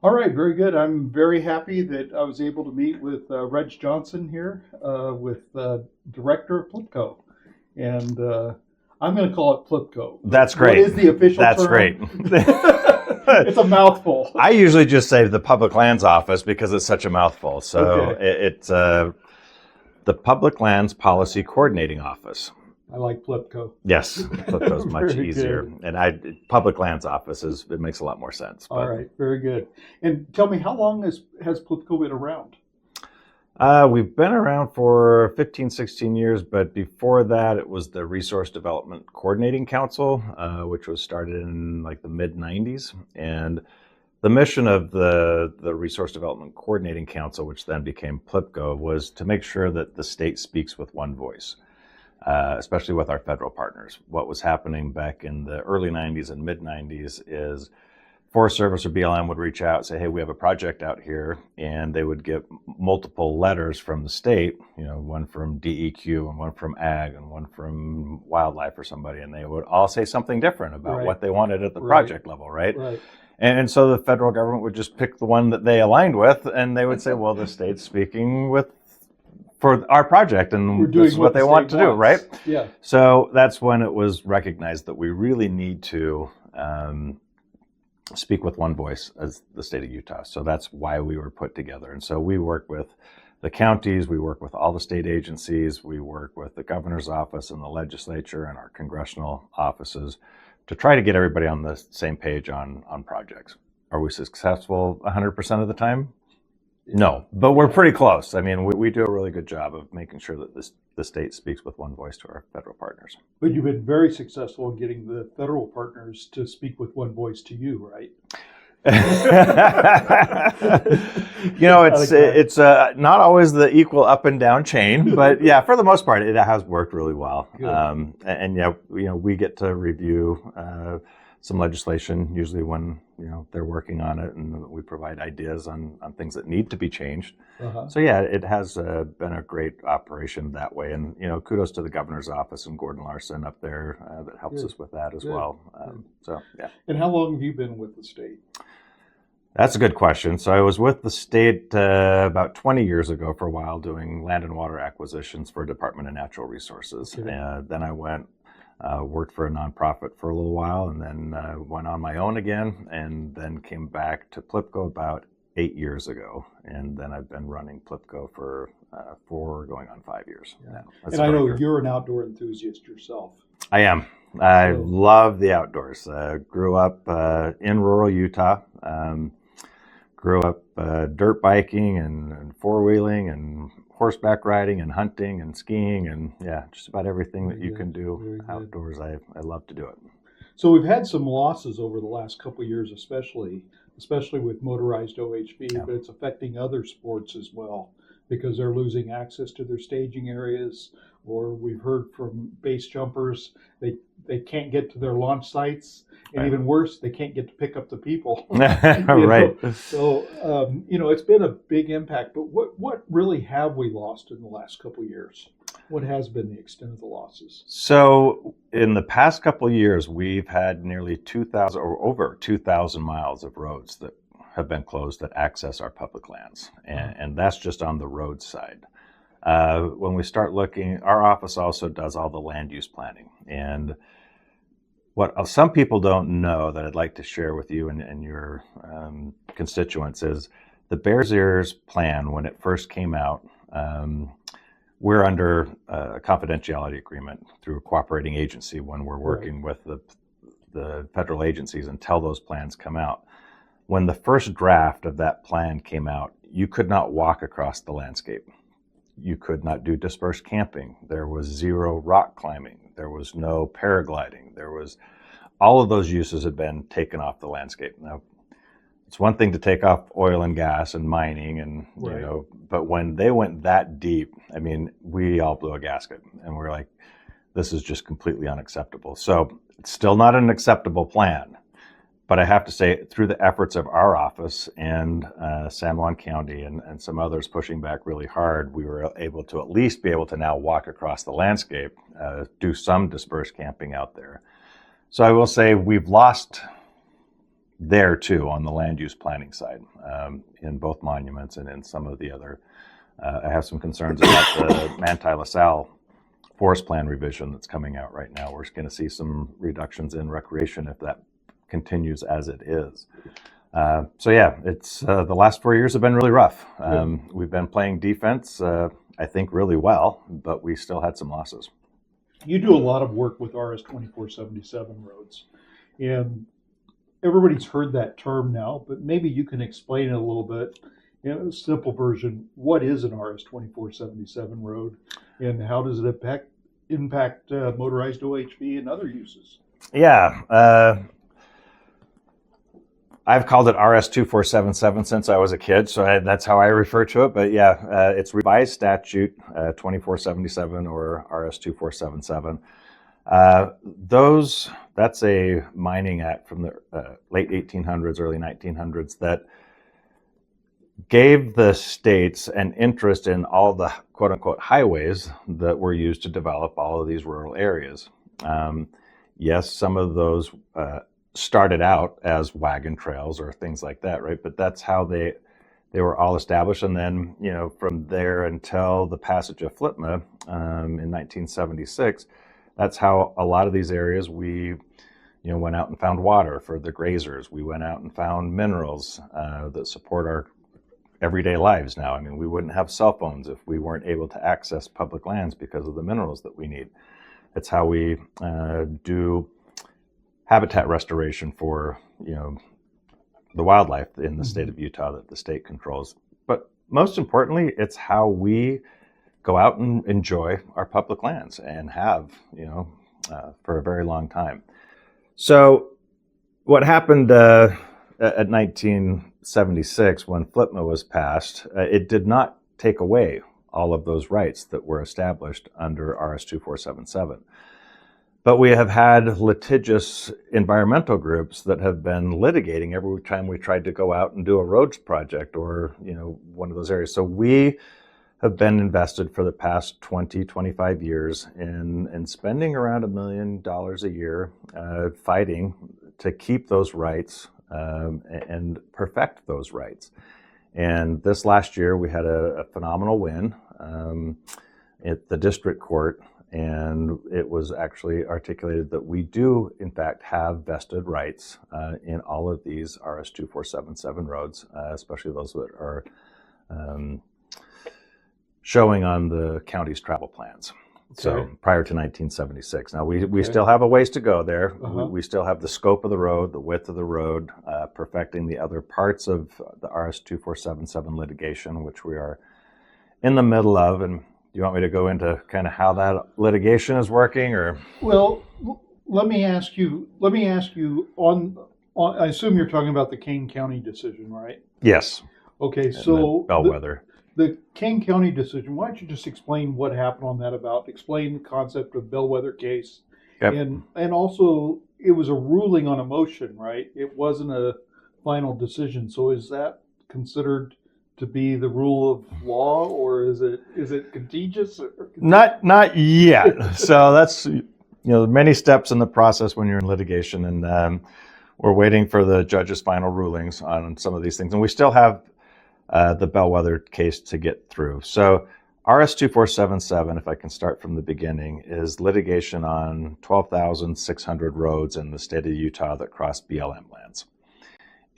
All right, very good. I'm very happy that I was able to meet with Redge Johnson here, with Director of PLPCO. And I'm going to call it PLPCO. That's great. What is the official That's term? great. It's a mouthful. I usually just say the Public Lands Office because it's such a mouthful. So Okay. it's the Public Lands Policy Coordinating Office. I like PLPCO. Yes, PLPCO is much Very easier. good. And Public Lands Office it makes a lot more sense. But, All right, very good. And tell me, how long has PLPCO been around? we've been around for 15, 16 years, but before that, it was the Resource Development Coordinating Council, which was started in like the mid-90s. And the mission of the Resource Development Coordinating Council, which then became PLPCO, was to make sure that the state speaks with one voice, especially with our federal partners. What was happening back in the early 90s and mid-90s is Forest Service or BLM would reach out and say, hey, we have a project out here, and they would get multiple letters from the state, one from DEQ and one from Ag and one from Wildlife or somebody, and they would all say something different about what they wanted at the project level, right? Right. And so the federal government would just pick the one that they aligned with, and they would say, well, the state's speaking for our project, and this is what they want to do, right? Yeah. So that's when it was recognized that we really need to speak with one voice as the state of Utah. So that's why we were put together. And so we work with the counties, we work with all the state agencies, we work with the governor's office and the legislature and our congressional offices to try to get everybody on the same page on projects. Are we successful 100% of the time? No, but we're pretty close. I mean, we do a really good job of making sure that the state speaks with one voice to our federal partners. But you've been very successful in getting the federal partners to speak with one voice to you, right? It's not always the equal up and down chain, but yeah, for the most part, it has worked really well. We get to review some legislation usually when they're working on it, and we provide ideas on things that need to be changed. So yeah, it has been a great operation that way, and kudos to the governor's office and Gordon Larson up there that helps us with that as well. So yeah. And how long have you been with the state? That's a good question. So I was with the state about 20 years ago for a while doing land and water acquisitions for Department of Natural Resources. Then I went worked for a nonprofit for a little while, and then went on my own again, and then came back to PLPCO about 8 years ago. And then I've been running PLPCO for going on 5 years. Yeah. And I know you're an outdoor enthusiast yourself. I am. I love the outdoors. Grew up in rural Utah. Grew up dirt biking and four-wheeling and horseback riding and hunting and skiing and just about everything that you can do outdoors. I love to do it. So we've had some losses over the last couple of years, especially with motorized OHV, but it's affecting other sports as well because they're losing access to their staging areas, or we've heard from base jumpers they can't get to their launch sites, and even worse, they can't get to pick up the people. Right. So it's been a big impact. But what really have we lost in the last couple of years? What has been the extent of the losses? So in the past couple of years, we've had nearly 2,000 or over 2,000 miles of roads that have been closed that access our public lands, and that's just on the road side. When we start looking, our office also does all the land use planning. And what some people don't know that I'd like to share with you and your constituents is the Bears Ears plan, when it first came out, we're under a confidentiality agreement through a cooperating agency when we're working with the federal agencies until those plans come out. When the first draft of that plan came out, you could not walk across the landscape. You could not do dispersed camping. There was zero rock climbing. There was no paragliding. All of those uses had been taken off the landscape. Now, it's one thing to take off oil and gas and mining, and but when they went that deep, I mean, we all blew a gasket, and we're like, this is just completely unacceptable. So it's still not an acceptable plan. But I have to say, through the efforts of our office and San Juan County and some others pushing back really hard, we were able to at least be able to now walk across the landscape, do some dispersed camping out there. So I will say we've lost there too on the land use planning side, in both monuments and in some of the other. I have some concerns about the Manti-LaSalle forest plan revision that's coming out right now. We're going to see some reductions in recreation if that continues as it is. So yeah, it's the last 4 years have been really rough. We've been playing defense, I think, really well, but we still had some losses. You do a lot of work with RS 2477 roads, and everybody's heard that term now, but maybe you can explain it a little bit. In a simple version, what is an RS 2477 road, and how does it impact motorized OHV and other uses? Yeah. I've called it RS 2477 since I was a kid, so that's how I refer to it. But yeah, it's revised statute 2477 or RS 2477. That's a mining act from the late 1800s, early 1900s that gave the states an interest in all the quote unquote highways that were used to develop all of these rural areas. Yes, some of those started out as wagon trails or things like that, right? But that's how they were all established. And then, from there until the passage of FLPMA in 1976, that's how a lot of these areas we went out and found water for the grazers. We went out and found minerals that support our everyday lives now. I mean, we wouldn't have cell phones if we weren't able to access public lands because of the minerals that we need. It's how we do habitat restoration for the wildlife in the state of Utah that the state controls. But most importantly, it's how we go out and enjoy our public lands and have for a very long time. So what happened at 1976 when FLPMA was passed, it did not take away all of those rights that were established under RS 2477. But we have had litigious environmental groups that have been litigating every time we tried to go out and do a roads project or, one of those areas. So we have been invested for the past 20, 25 years in spending around $1 million a year fighting to keep those rights and perfect those rights. And this last year we had a phenomenal win at the district court. And it was actually articulated that we do, in fact, have vested rights in all of these RS 2477 roads, especially those that are showing on the county's travel plans. Okay. So prior to 1976. Now, we still have a ways to go there. We still have the scope of the road, the width of the road, perfecting the other parts of the RS 2477 litigation, which we are in the middle of. And do you want me to go into kind of how that litigation is working, or? Well, let me ask you on I assume you're talking about the Kane County decision, right? Yes. Okay, so Bellwether. The Kane County decision, why don't you just explain what happened on that explain the concept of Bellwether case. Yep. And also it was a ruling on a motion, right? It wasn't a final decision. So is that considered to be the rule of law, or is it contagious? Not yet. So that's many steps in the process when you're in litigation, and we're waiting for the judge's final rulings on some of these things, and we still have the Bellwether case to get through. So RS 2477, if I can start from the beginning, is litigation on 12,600 roads in the state of Utah that cross BLM lands,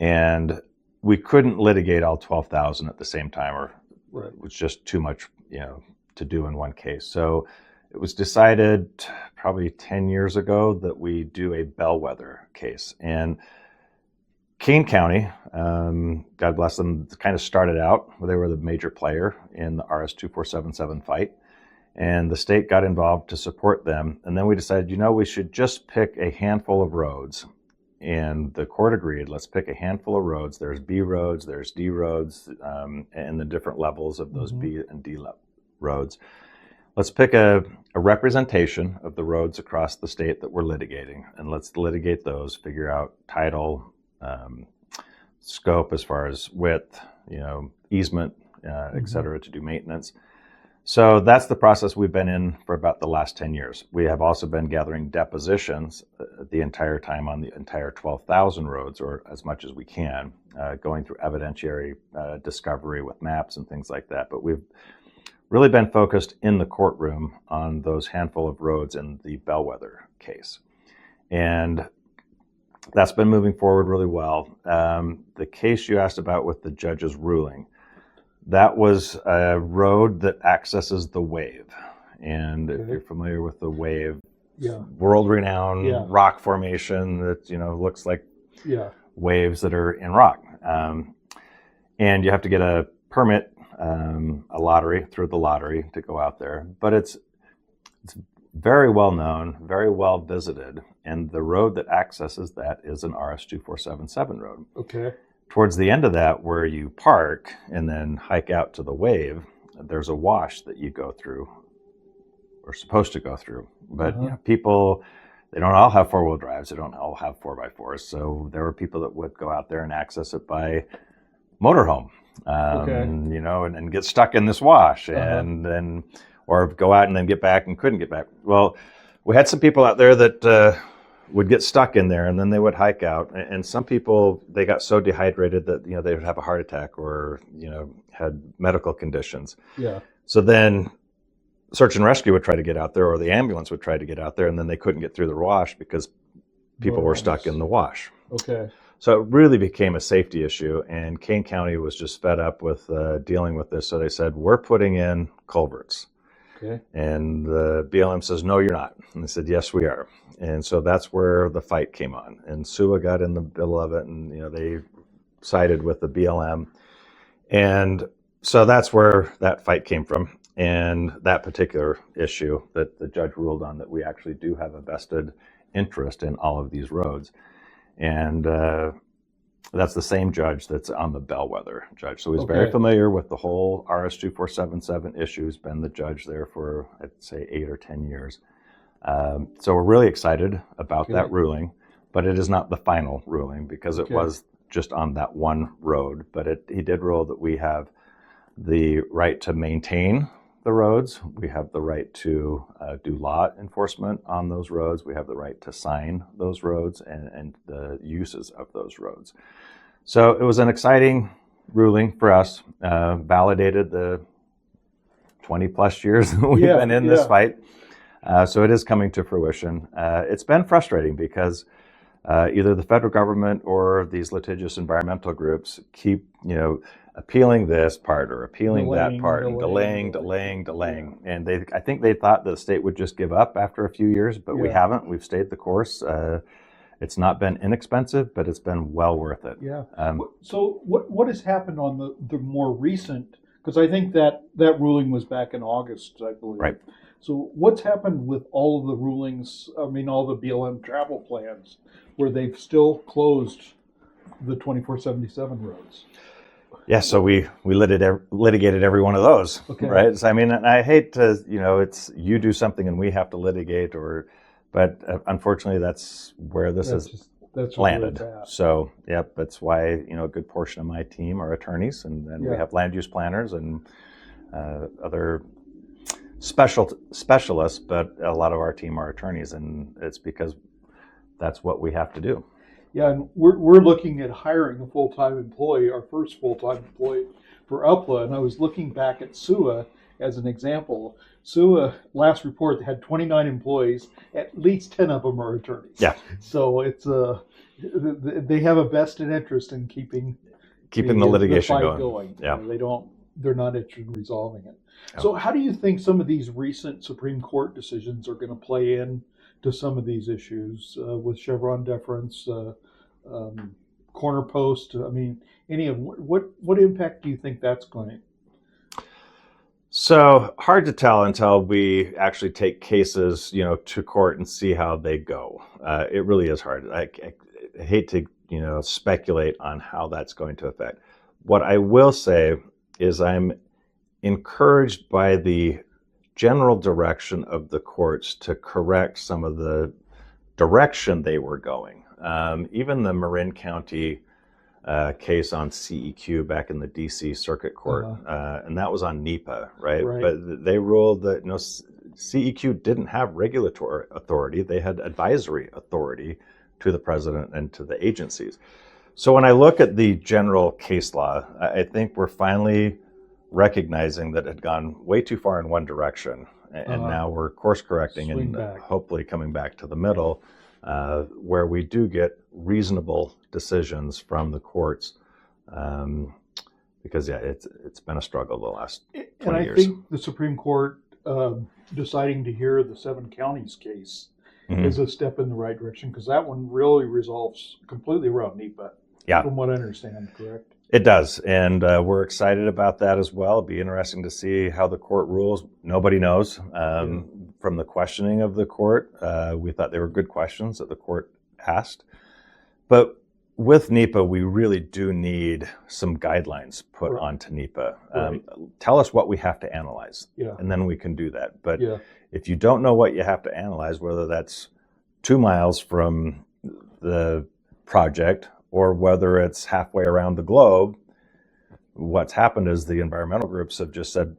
and we couldn't litigate all 12,000 at the same time, or it was just too much, to do in one case. So it was decided probably 10 years ago that we do a Bellwether case. And Kane County, God bless them, kind of started out, they were the major player in the RS 2477 fight. And the state got involved to support them. And then we decided, we should just pick a handful of roads. And the court agreed, let's pick a handful of roads. There's B roads, there's D roads, and the different levels of those B and D roads. Let's pick a representation of the roads across the state that we're litigating, and let's litigate those, figure out title, scope as far as width, easement, et cetera, to do maintenance. So that's the process we've been in for about the last 10 years. We have also been gathering depositions the entire time on the entire 12,000 roads, or as much as we can, going through evidentiary discovery with maps and things like that. But we've really been focused in the courtroom on those handful of roads in the Bellwether case. And that's been moving forward really well. The case you asked about with the judge's ruling, that was a road that accesses the Wave. And if you're familiar with the Wave, world-renowned rock formation that, looks like waves that are in rock. And you have to get a permit, a lottery, through the lottery to go out there. But it's very well known, very well visited, and the road that accesses that is an RS-2477 road. Okay. Towards the end of that, where you park and then hike out to the Wave, there's a wash that you go through, or supposed to go through. But people, they don't all have four-wheel drives. They don't all have 4x4s. So there were people that would go out there and access it by motorhome, and get stuck in this wash, and then, or go out and then get back and couldn't get back. Well, we had some people out there that would get stuck in there, and then they would hike out. And some people, they got so dehydrated that, they would have a heart attack or, had medical conditions. Yeah. So then search and rescue would try to get out there, or the ambulance would try to get out there, and then they couldn't get through the wash because people were stuck in the wash. Okay. So it really became a safety issue, and Kane County was just fed up with dealing with this. So they said, we're putting in culverts. Okay. And the BLM says, no, you're not. And they said, yes, we are. And so that's where the fight came on. And SUA got in the middle of it, and they sided with the BLM. And so that's where that fight came from. And that particular issue that the judge ruled on, that we actually do have a vested interest in all of these roads. And that's the same judge that's on the Bellwether judge. So he's very familiar with the whole RS-2477 issue. He's been the judge there for, I'd say, 8 or 10 years. So we're really excited about that ruling, but it is not the final ruling because it was just on that one road. But he did rule that we have the right to maintain the roads. We have the right to do law enforcement on those roads. We have the right to sign those roads and the uses of those roads. So it was an exciting ruling for us, validated the 20 plus years that we've been in this fight. So it is coming to fruition. It's been frustrating because either the federal government or these litigious environmental groups keep, appealing this part or appealing that part, and delaying. And I think they thought the state would just give up after a few years, but we haven't. We've stayed the course. It's not been inexpensive, but it's been well worth it. Yeah. So what has happened on the more recent, because I think that ruling was back in August, I believe. Right. So what's happened with all of the rulings, all the BLM travel plans, where they've still closed the 2477 roads? Yeah, so we litigated every one of those, right? So, and I hate to, it's you do something and we have to litigate, but unfortunately that's where this has landed. So, that's why, a good portion of my team are attorneys, and then we have land use planners and other specialists, but a lot of our team are attorneys, and it's because that's what we have to do. Yeah, and we're looking at hiring a full-time employee, our first full-time employee for UPLA, and I was looking back at SUA as an example. SUA, last report, had 29 employees, at least 10 of them are attorneys. Yeah. So it's they have a vested interest in keeping the litigation the fight going. Yeah. They're not interested in resolving it. Yeah. So how do you think some of these recent Supreme Court decisions are going to play in to some of these issues with Chevron deference, corner post? Any of what impact do you think that's going to? So hard to tell until we actually take cases, to court and see how they go. It really is hard. I hate to, speculate on how that's going to affect. What I will say is I'm encouraged by the general direction of the courts to correct some of the direction they were going. Even the Marin County case on CEQ back in the DC Circuit Court, and that was on NEPA, right? But they ruled that CEQ didn't have regulatory authority; they had advisory authority to the president and to the agencies. So when I look at the general case law, I think we're finally recognizing that it had gone way too far in one direction, and now we're course correcting and hopefully coming back to the middle, where we do get reasonable decisions from the courts, because it's been a struggle the last 20 years. And I think the Supreme Court deciding to hear the 7 counties case is a step in the right direction, because that one really resolves completely around NEPA, from what I understand, correct? It does, and we're excited about that as well. It'll be interesting to see how the court rules. Nobody knows. From the questioning of the court, we thought they were good questions that the court asked. But with NEPA, we really do need some guidelines put onto NEPA. Tell us what we have to analyze, and then we can do that. But if you don't know what you have to analyze, whether that's 2 miles from the project or whether it's halfway around the globe, what's happened is the environmental groups have just said,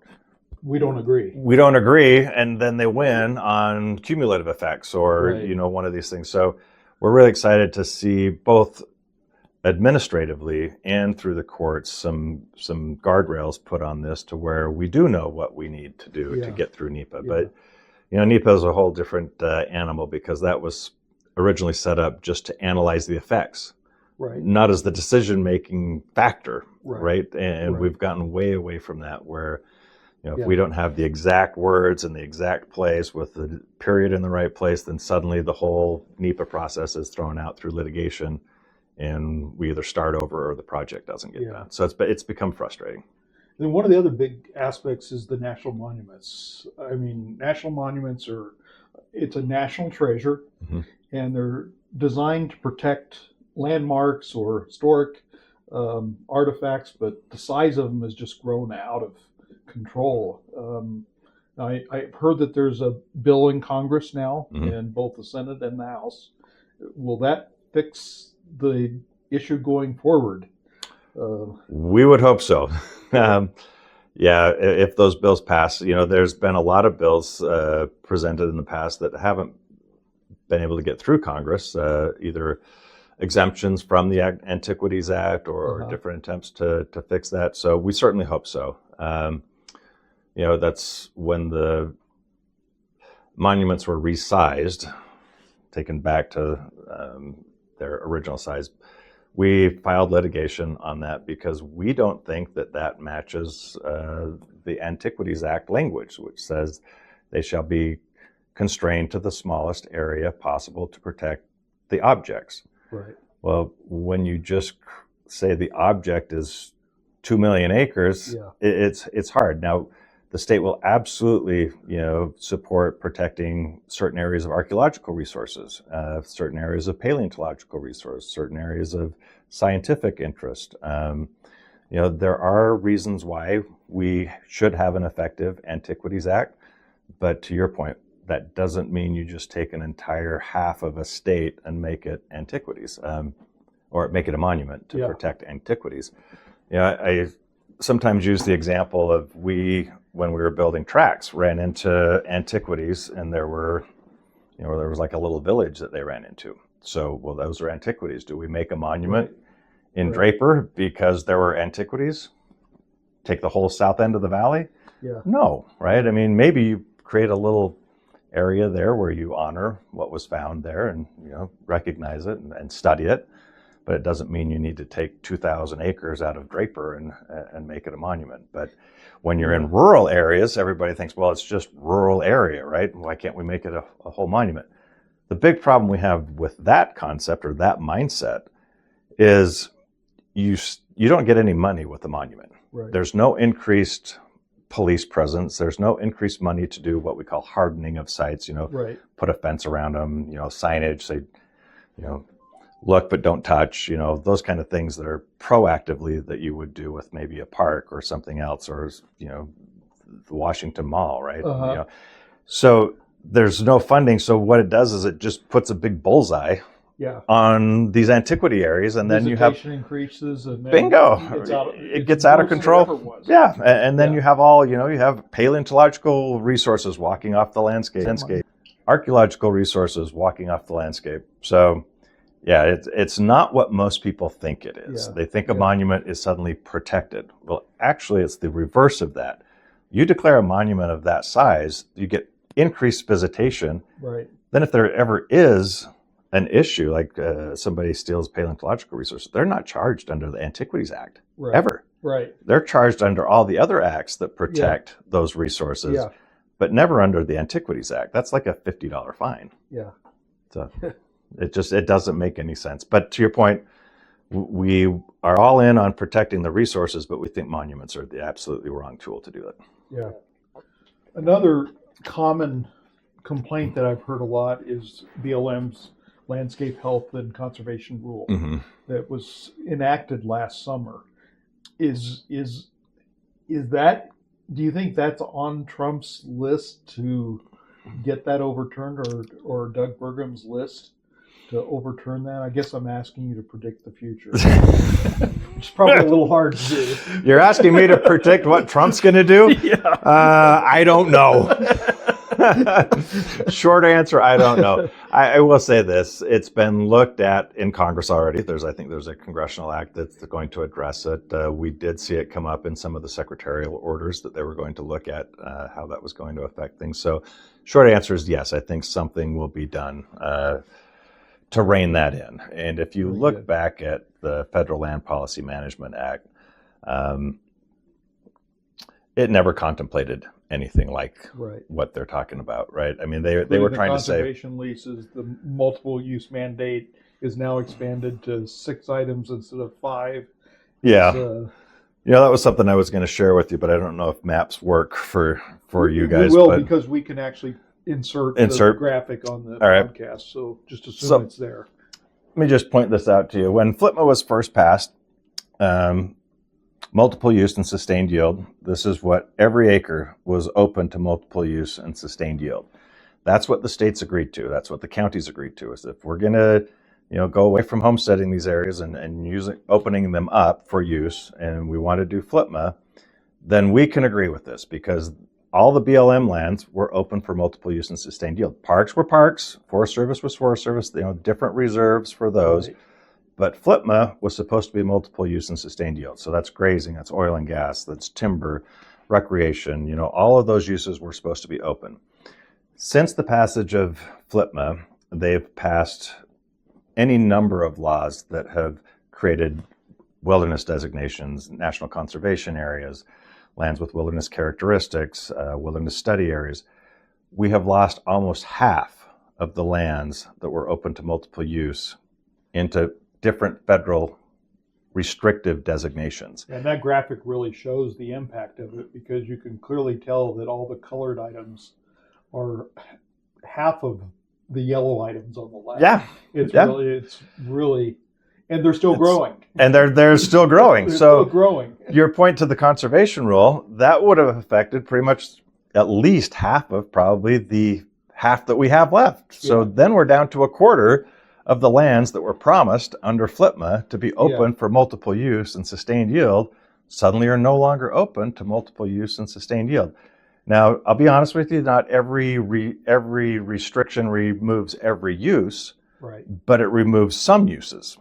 we don't agree. We don't agree, and then they win on cumulative effects or one of these things. So we're really excited to see both administratively and through the courts some guardrails put on this to where we do know what we need to do to get through NEPA. But NEPA is a whole different animal, because that was originally set up just to analyze the effects, not as the decision-making factor, right? And we've gotten way away from that, where if we don't have the exact words in the exact place with the period in the right place, then suddenly the whole NEPA process is thrown out through litigation, and we either start over or the project doesn't get done. So it's become frustrating. And one of the other big aspects is the national monuments. I mean, national monuments it's a national treasure, and they're designed to protect landmarks or historic artifacts, but the size of them has just grown out of control. I've heard that there's a bill in Congress now, in both the Senate and the House. Will that fix the issue going forward? We would hope so. If those bills pass, there's been a lot of bills presented in the past that haven't been able to get through Congress, either exemptions from the Antiquities Act or different attempts to fix that. So we certainly hope so. That's when the monuments were resized, taken back to their original size. We filed litigation on that because we don't think that matches the Antiquities Act language, which says they shall be constrained to the smallest area possible to protect the objects. Right. Well, when you just say the object is 2 million acres, it's hard. Now, the state will absolutely, support protecting certain areas of archaeological resources, certain areas of paleontological resources, certain areas of scientific interest. There are reasons why we should have an effective Antiquities Act, but to your point, that doesn't mean you just take an entire half of a state and make it antiquities, or make it a monument to protect antiquities. I sometimes use the example of when we were building tracks, ran into antiquities, and there was like a little village that they ran into. So, well, those are antiquities. Do we make a monument in Draper because there were antiquities? Take the whole south end of the valley? Yeah. No, right? I mean, maybe you create a little area there where you honor what was found there and recognize it and study it, but it doesn't mean you need to take 2,000 acres out of Draper and make it a monument. But when you're in rural areas, everybody thinks, well, it's just rural area, right? Why can't we make it a whole monument? The big problem we have with that concept or that mindset is you don't get any money with the monument. Right. There's no increased police presence. There's no increased money to do what we call hardening of sites, put a fence around them, signage, say, look but don't touch, those kind of things that are proactively that you would do with maybe a park or something else, or, the Washington Mall, right? So there's no funding. So what it does is it just puts a big bullseye Yeah. on these antiquity areas, and then you have Visitation increases, and then bingo. it Gets out of control. Yeah, and then you have you have paleontological resources walking off the landscape, archaeological resources walking off the landscape. So, yeah, it's not what most people think it is. Yeah. They think a monument is suddenly protected. Well, actually, it's the reverse of that. You declare a monument of that size, you get increased visitation. Right. Then if there ever is an issue, like somebody steals paleontological resources, they're not charged under the Antiquities Act, ever. Right. They're charged under all the other acts that protect those resources, but never under the Antiquities Act. That's like a $50 fine. Yeah. So it doesn't make any sense. But to your point, we are all in on protecting the resources, but we think monuments are the absolutely wrong tool to do it. Yeah. Another common complaint that I've heard a lot is BLM's Landscape Health and Conservation Rule that was enacted last summer. Is that? Do you think that's on Trump's list to get that overturned, or Doug Burgum's list to overturn that? I guess I'm asking you to predict the future. It's probably a little hard to do. You're asking me to predict what Trump's going to do? Yeah. I don't know. Short answer, I don't know. I will say this. It's been looked at in Congress already. I think there's a congressional act that's going to address it. We did see it come up in some of the secretarial orders that they were going to look at how that was going to affect things. So short answer is yes, I think something will be done to rein that in. And if you look back at the Federal Land Policy Management Act, it never contemplated anything like what they're talking about, right? I mean, they were trying to say conservation leases, the multiple use mandate is now expanded to 6 items instead of 5. Yeah. That was something I was going to share with you, but I don't know if maps work for you guys. We will, because we can actually insert the graphic on the podcast, so just assume it's there. Let me just point this out to you. When FLTMA was first passed, multiple use and sustained yield, this is what every acre was open to multiple use and sustained yield. That's what the states agreed to. That's what the counties agreed to, is if we're going to go away from homesteading these areas and opening them up for use, and we want to do FLTMA, then we can agree with this, because all the BLM lands were open for multiple use and sustained yield. Parks were parks, Forest Service was Forest Service, different reserves for those. Right. But FLTMA was supposed to be multiple use and sustained yield. So that's grazing, that's oil and gas, that's timber, recreation, all of those uses were supposed to be open. Since the passage of FLTMA, they've passed any number of laws that have created wilderness designations, national conservation areas, lands with wilderness characteristics, wilderness study areas. We have lost almost half of the lands that were open to multiple use into different federal restrictive designations. And that graphic really shows the impact of it, because you can clearly tell that all the colored items are half of the yellow items on the left. Yeah. It's really, and they're still growing. And they're still growing. Still growing. Your point to the conservation rule, that would have affected pretty much at least half of probably the half that we have left. So then we're down to a quarter of the lands that were promised under FLTMA to be open for multiple use and sustained yield suddenly are no longer open to multiple use and sustained yield. Now, I'll be honest with you, not every restriction removes every use, but it removes some uses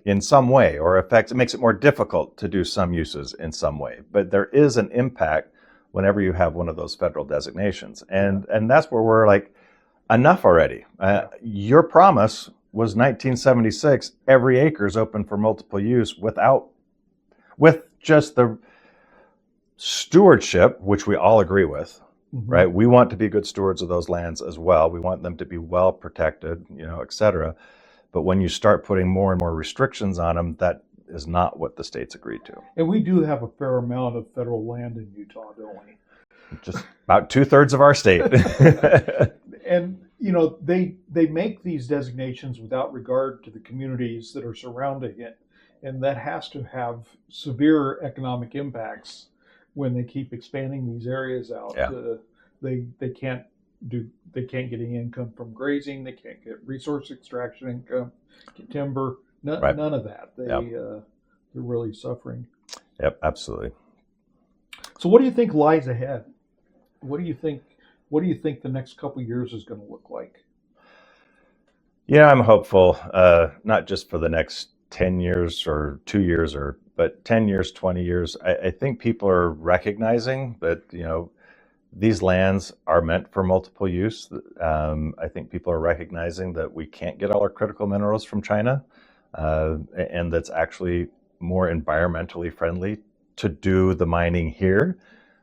in some way, or it makes it more difficult to do some uses in some way. But there is an impact whenever you have one of those federal designations. And that's where we're like, enough already. Your promise was 1976, every acre is open for multiple use with just the stewardship, which we all agree with, right? We want to be good stewards of those lands as well. We want them to be well protected, et cetera. But when you start putting more and more restrictions on them, that is not what the states agreed to. And we do have a fair amount of federal land in Utah, don't we? Just about 2/3 of our state. And they make these designations without regard to the communities that are surrounding it, and that has to have severe economic impacts when they keep expanding these areas out. They can't they can't get any income from grazing, they can't get resource extraction income, get timber, Right. none of that. Yep. They're really suffering. Yep, absolutely. So what do you think lies ahead? What do you think the next couple of years is going to look like? Yeah, I'm hopeful, not just for the next 10 years or 2 years, but 10 years, 20 years. I think people are recognizing that, these lands are meant for multiple use. I think people are recognizing that we can't get all our critical minerals from China, and that's actually more environmentally friendly to do the mining here.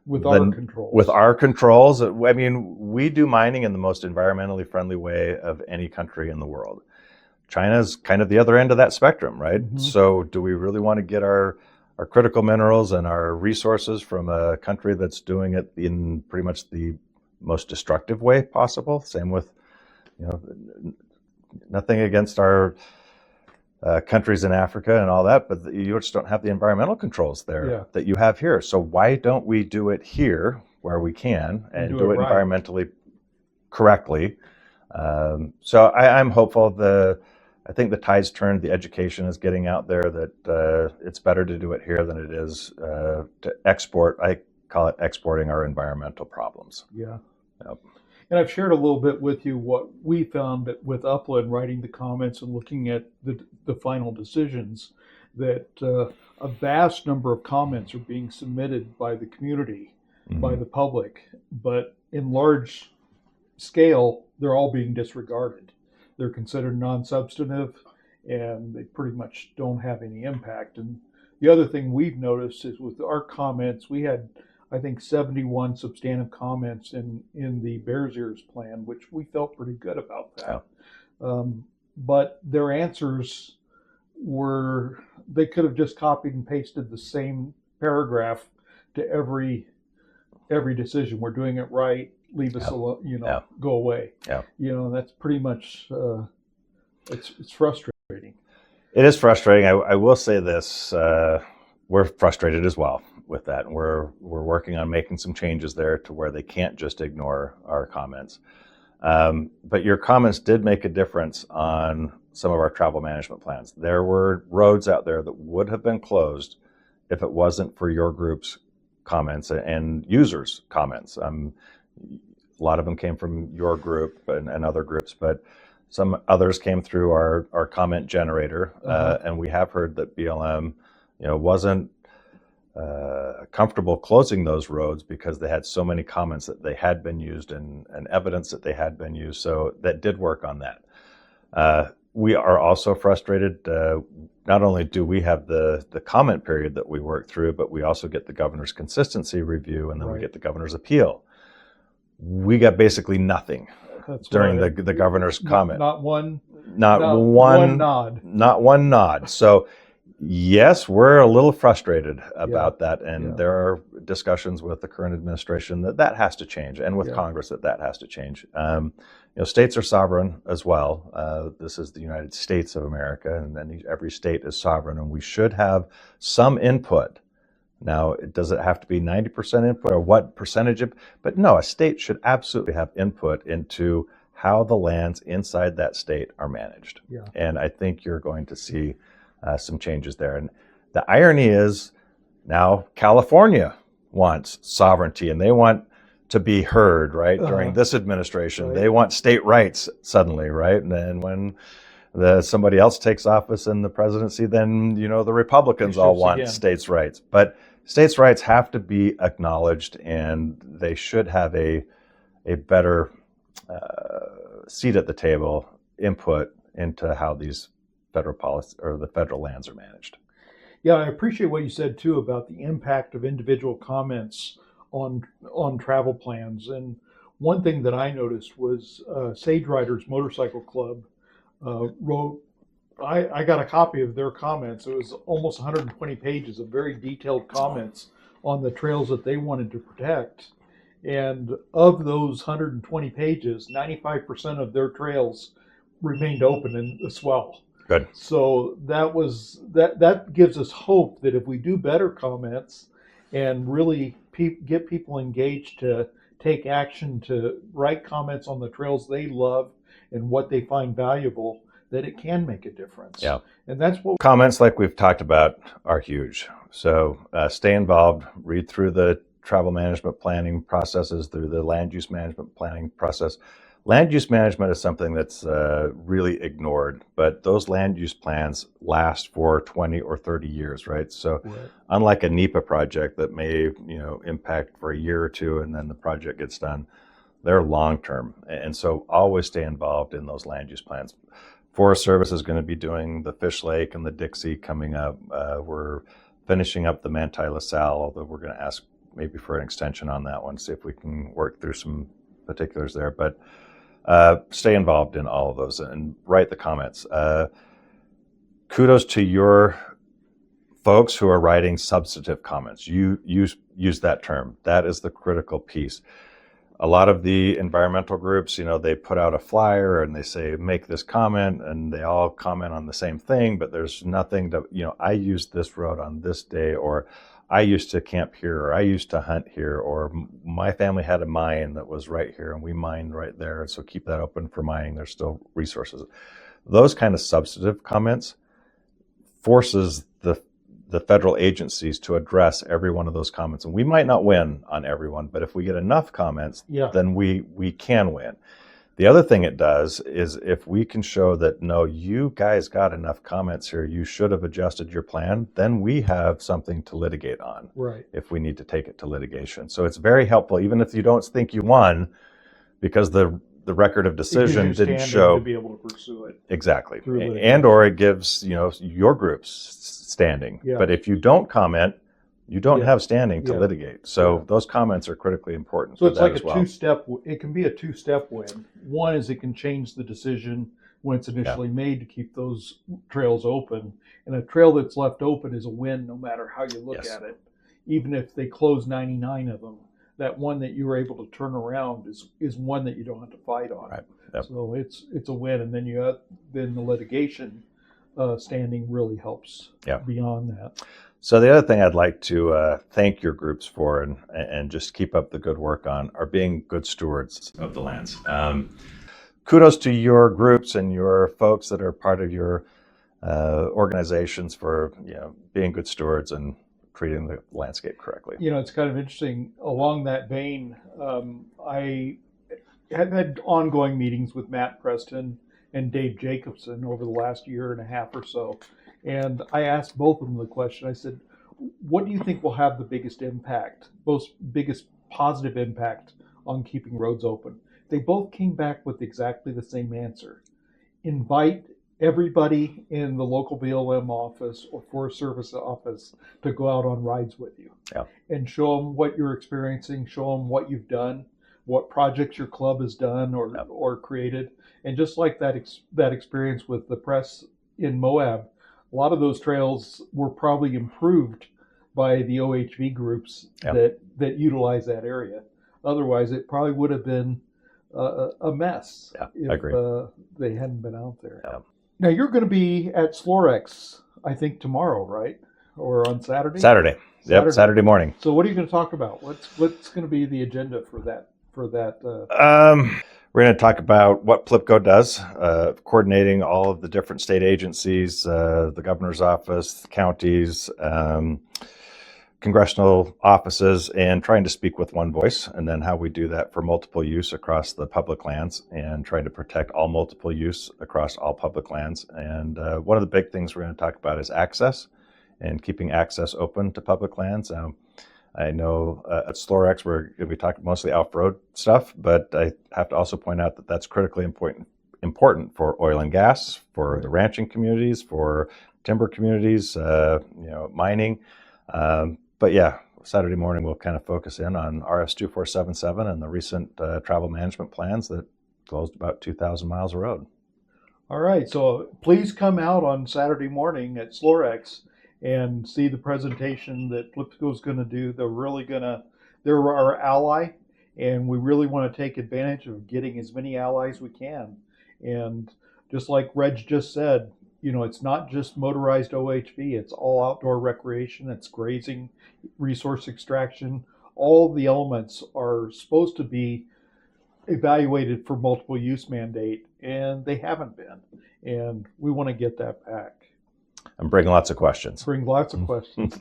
With our controls. With our controls. I mean, we do mining in the most environmentally friendly way of any country in the world. China's kind of the other end of that spectrum, right? Mm-hmm. So do we really want to get our critical minerals and our resources from a country that's doing it in pretty much the most destructive way possible? Same with, nothing against our countries in Africa and all that, but you just don't have the environmental controls there that you have here. So why don't we do it here where we can and do it right, environmentally correctly? So I'm hopeful. I think the tide's turned. The education is getting out there that it's better to do it here than it is to export. I call it exporting our environmental problems. Yeah. Yep. And I've shared a little bit with you what we found with UPLA and writing the comments and looking at the final decisions, that a vast number of comments are being submitted by the community, mm-hmm, by the public, but in large scale, they're all being disregarded. They're considered non-substantive, and they pretty much don't have any impact. And the other thing we've noticed is with our comments, we had, I think, 71 substantive comments in the Bears Ears plan, which we felt pretty good about that. Yeah. But their answers were, they could have just copied and pasted the same paragraph to every decision. We're doing it right. Leave us alone. Go away. Yeah. That's pretty much. It's frustrating. It is frustrating. I will say this: we're frustrated as well with that, and we're working on making some changes there to where they can't just ignore our comments. But your comments did make a difference on some of our travel management plans. There were roads out there that would have been closed if it wasn't for your group's comments and users' comments. A lot of them came from your group and other groups, but some others came through our comment generator, and we have heard that BLM, wasn't comfortable closing those roads because they had so many comments that they had been used and evidence that they had been used. So that did work on that. We are also frustrated. Not only do we have the comment period that we work through, but we also get the governor's consistency review, and then we get the governor's appeal. We got basically nothing during the governor's comment. Not one nod. So yes, we're a little frustrated about that, and there are discussions with the current administration that has to change, and with Congress that has to change. States are sovereign as well. This is the United States of America, and then every state is sovereign, and we should have some input. Now, does it have to be 90% input, or what percentage of? But no, a state should absolutely have input into how the lands inside that state are managed. Yeah. And I think you're going to see some changes there. And the irony is now California wants sovereignty, and they want to be heard, right? During this administration, they want state rights suddenly, right? And then when somebody else takes office in the presidency, then the Republicans all want states' rights. But states' rights have to be acknowledged, and they should have a better seat at the table, input into how these federal policy or the federal lands are managed. Yeah, I appreciate what you said too about the impact of individual comments on travel plans. And one thing that I noticed was Sage Riders Motorcycle Club wrote, I got a copy of their comments. It was almost 120 pages of very detailed comments on the trails that they wanted to protect. And of those 120 pages, 95% of their trails remained open in the swell. Good. So that gives us hope that if we do better comments and really get people engaged to take action to write comments on the trails they love and what they find valuable, that it can make a difference. Yeah. And that's what Comments like we've talked about are huge. So stay involved, read through the travel management planning processes, through the land use management planning process. Land use management is something that's really ignored, but those land use plans last for 20 or 30 years, right? So unlike a NEPA project that may, impact for a year or two and then the project gets done, they're long-term. And so always stay involved in those land use plans. Forest Service is going to be doing the Fish Lake and the Dixie coming up. We're finishing up the Manti LaSalle, although we're going to ask maybe for an extension on that one, see if we can work through some particulars there. But stay involved in all of those and write the comments. Kudos to your folks who are writing substantive comments. You use that term. That is the critical piece. A lot of the environmental groups, they put out a flyer and they say, make this comment, and they all comment on the same thing, but there's nothing to, I used this road on this day, or I used to camp here, or I used to hunt here, or my family had a mine that was right here and we mined right there, so keep that open for mining. There's still resources. Those kind of substantive comments forces the federal agencies to address every one of those comments. And we might not win on everyone, but if we get enough comments, then we can win. The other thing it does is if we can show that, no, you guys got enough comments here, you should have adjusted your plan, then we have something to litigate on, right, if we need to take it to litigation. So it's very helpful, even if you don't think you won, because the record of decision didn't show to be able to pursue it. Exactly. And or it gives, your groups standing. Yeah. But if you don't comment, you don't have standing to litigate. So those comments are critically important. So it's like a two-step, it can be a two-step win. One is it can change the decision when it's initially made to keep those trails open. And a trail that's left open is a win no matter how you look at it. Even if they close 99 of them, that one that you were able to turn around is one that you don't have to fight on. Right. Yep. So it's a win. And then the litigation standing really helps beyond that. So the other thing I'd like to thank your groups for and just keep up the good work on are being good stewards of the lands. Kudos to your groups and your folks that are part of your organizations for being good stewards and treating the landscape correctly. It's kind of interesting. Along that vein, I have had ongoing meetings with Matt Preston and Dave Jacobson over the last year and a half or so. And I asked both of them the question. I said, what do you think will have the biggest impact, biggest positive impact on keeping roads open? They both came back with exactly the same answer. Invite everybody in the local BLM office or Forest Service office to go out on rides with you and show them what you're experiencing, show them what you've done, what projects your club has done or created. And just like that experience with the press in Moab, a lot of those trails were probably improved by the OHV groups that utilize that area. Otherwise, it probably would have been a mess if they hadn't been out there. Yeah. Now, you're going to be at Slorex, I think, tomorrow, right? Or on Saturday? Saturday. Yep, Saturday morning. So what are you going to talk about? What's going to be the agenda for that? We're going to talk about what PLPCO does, coordinating all of the different state agencies, the governor's office, counties, congressional offices, and trying to speak with one voice, and then how we do that for multiple use across the public lands and trying to protect all multiple use across all public lands. And one of the big things we're going to talk about is access and keeping access open to public lands. I know at Slorex we're going to be talking mostly off-road stuff, but I have to also point out that that's critically important for oil and gas, for the ranching communities, for timber communities, mining. But yeah, Saturday morning we'll kind of focus in on RS 2477 and the recent travel management plans that closed about 2,000 miles of road. All right, so please come out on Saturday morning at Slorex and see the presentation that PLPCO is going to do. They're our ally, and we really want to take advantage of getting as many allies we can. And just like Redge just said, it's not just motorized OHV, it's all outdoor recreation, it's grazing, resource extraction, all the elements are supposed to be evaluated for multiple use mandate, and they haven't been. And we want to get that back. And bring lots of questions. Bring lots of questions.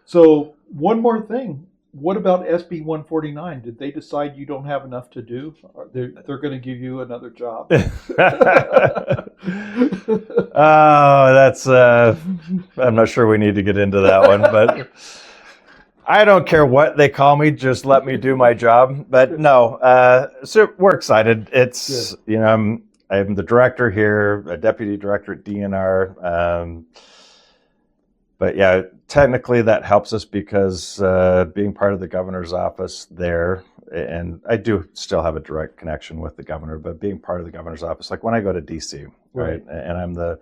So one more thing. What about SB 149? Did they decide you don't have enough to do? They're going to give you another job? Oh, that's, I'm not sure we need to get into that one, but I don't care what they call me, just let me do my job. But no, so we're excited. It's, you know, I'm the director here, a deputy director at DNR. But yeah, technically that helps us because being part of the governor's office there, and I do still have a direct connection with the governor, but being part of the governor's office, like when I go to DC, right, and I'm the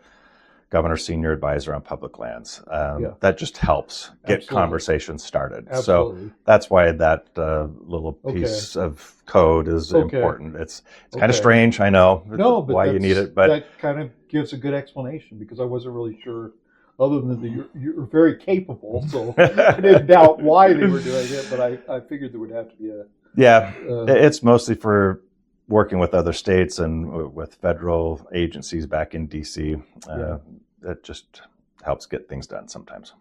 governor's senior advisor on public lands, that just helps get conversations started. So that's why that little piece of code is important. It's kind of strange, I know, but why you need it, but that kind of gives a good explanation because I wasn't really sure. Other than that, you're very capable, so I didn't doubt why they were doing it, but I figured there would have to be a... Yeah, it's mostly for working with other states and with federal agencies back in D.C. That just helps get things done sometimes.